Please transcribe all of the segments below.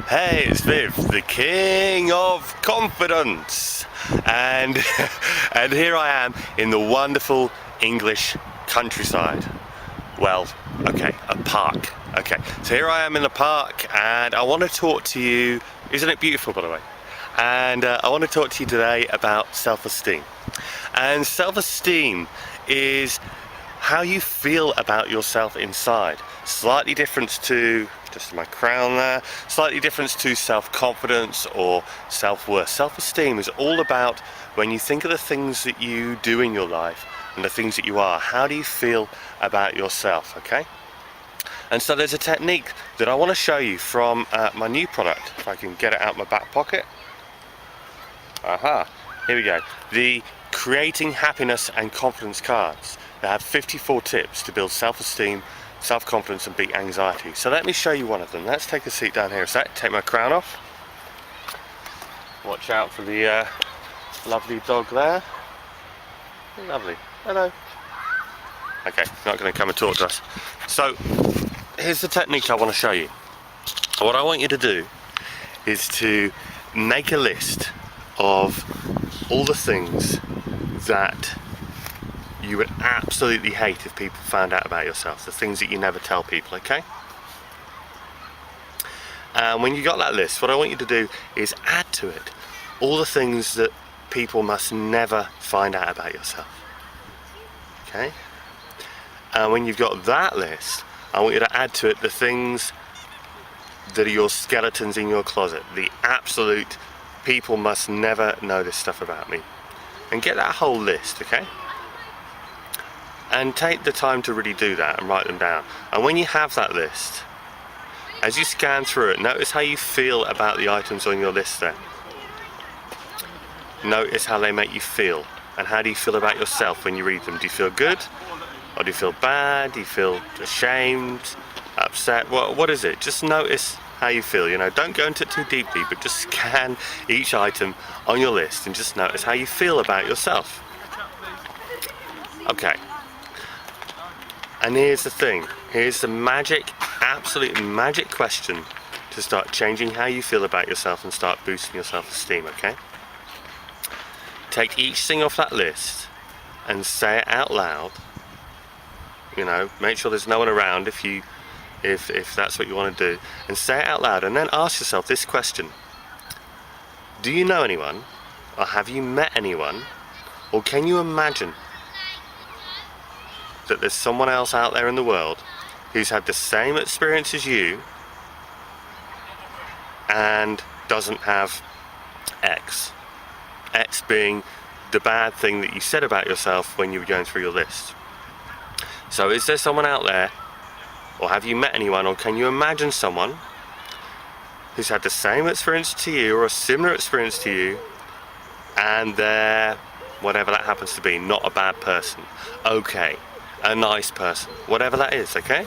Hey, it's Viv, the king of confidence, and and here I am in the wonderful English countryside. Well, okay, a park. Okay, so here I am in the park, and I want to talk to you. Isn't it beautiful, by the way? And I want to talk to you today about self-esteem. And self-esteem is how you feel about yourself inside. Slightly different to, just my crown there, slightly different to self-confidence or self-worth. Self-esteem is all about when you think of the things that you do in your life and the things that you are, how do you feel about yourself, okay? And so there's a technique that I want to show you from my new product, if I can get it out of my back pocket. Aha, here we go. The Creating Happiness and Confidence cards. They have 54 tips to build self-esteem, self-confidence and beat anxiety. So let me show you one of them. Let's take a seat down here a sec, take my crown off. Watch out for the lovely dog there. Lovely, hello. Okay, not going to come and talk to us. So here's the technique I want to show you. What I want you to do is to make a list of all the things that you would absolutely hate if people found out about yourself, the things that you never tell people, okay? And when you got that list, what I want you to do is add to it all the things that people must never find out about yourself, okay? And when you've got that list, I want you to add to it the things that are your skeletons in your closet, the absolute people must never know this stuff about me. And get that whole list, okay? And take the time to really do that and write them down. And when you have that list, as you scan through it, notice how you feel about the items on your list there. Notice how they make you feel. And how do you feel about yourself when you read them? Do you feel good? Or do you feel bad? Do you feel ashamed? Upset? What is it? Just notice how you feel, you know, don't go into it too deeply, but just scan each item on your list and just notice how you feel about yourself. Okay. And here's the thing, here's the magic, absolute magic question to start changing how you feel about yourself and start boosting your self-esteem, okay? Take each thing off that list and say it out loud. You know, make sure there's no one around if that's what you want to do, and say it out loud, and then ask yourself this question: do you know anyone, or have you met anyone, or can you imagine that there's someone else out there in the world who's had the same experience as you and doesn't have X being the bad thing that you said about yourself when you were going through your list? So is there someone out there, or have you met anyone, or can you imagine someone who's had the same experience to you or a similar experience to you, and they're, whatever that happens to be, not a bad person, okay, a nice person, whatever that is, okay?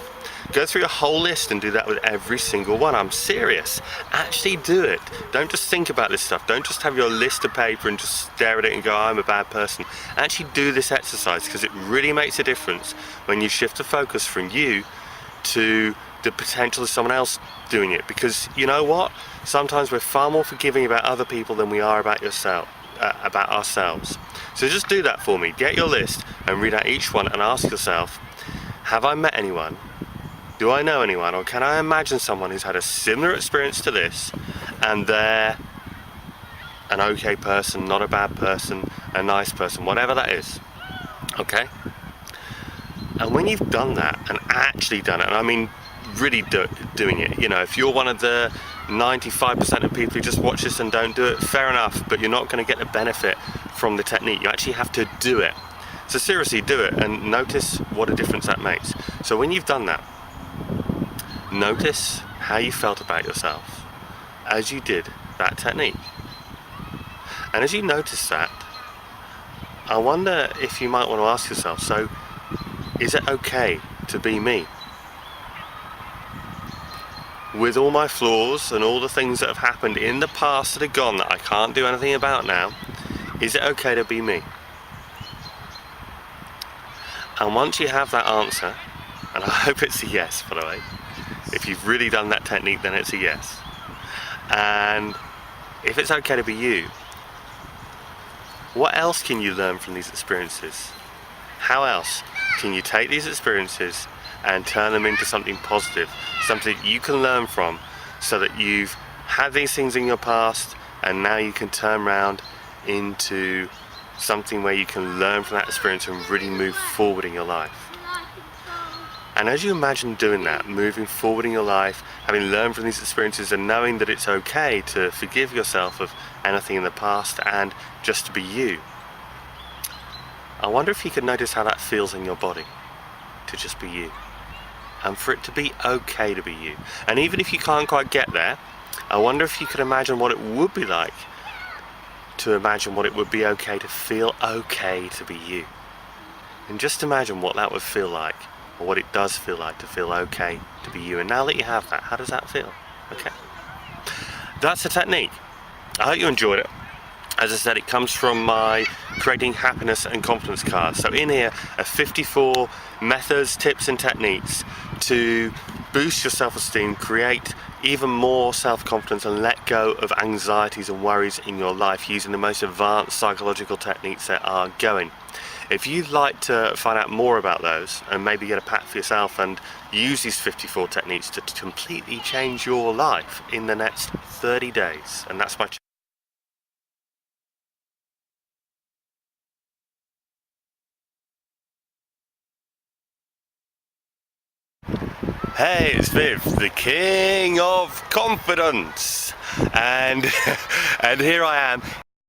Go through your whole list and do that with every single one. I'm serious. Actually do it. Don't just think about this stuff. Don't just have your list of paper and just stare at it and go, I'm a bad person. Actually do this exercise, because it really makes a difference when you shift the focus from you to the potential of someone else doing it. Because you know what? Sometimes we're far more forgiving about other people than we are about about ourselves. So just do that for me. Get your list and read out each one and ask yourself, have I met anyone? Do I know anyone? Or can I imagine someone who's had a similar experience to this, and they're an okay person, not a bad person, a nice person, whatever that is, okay? And when you've done that, and actually done it, and I mean really doing it, you know, if you're one of the 95% of people who just watch this and don't do it, fair enough, but you're not going to get the benefit from the technique. You actually have to do it. So seriously, do it and notice what a difference that makes. So when you've done that, notice how you felt about yourself as you did that technique. And as you notice that, I wonder if you might want to ask yourself, so is it okay to be me? With all my flaws and all the things that have happened in the past that are gone that I can't do anything about now, is it okay to be me? And once you have that answer, and I hope it's a yes, by the way, if you've really done that technique, then it's a yes. And if it's okay to be you, what else can you learn from these experiences? How else can you take these experiences and turn them into something positive, something you can learn from, so that you've had these things in your past and now you can turn around into something where you can learn from that experience and really move forward in your life. And as you imagine doing that, moving forward in your life, having learned from these experiences and knowing that it's okay to forgive yourself of anything in the past and just to be you, I wonder if you could notice how that feels in your body, to just be you. And for it to be okay to be you. And even if you can't quite get there, I wonder if you could imagine what it would be like to imagine what it would be okay to feel okay to be you. And just imagine what that would feel like, or what it does feel like to feel okay to be you. And now that you have that, how does that feel? Okay. That's the technique. I hope you enjoyed it. As I said, it comes from my Creating Happiness and Confidence card. So in here are 54 methods, tips and techniques to boost your self-esteem, create even more self-confidence and let go of anxieties and worries in your life using the most advanced psychological techniques that are going. If you'd like to find out more about those and maybe get a pack for yourself and use these 54 techniques to completely change your life in the next 30 days, and that's my Hey, it's Viv, the King of Confidence, and and here I am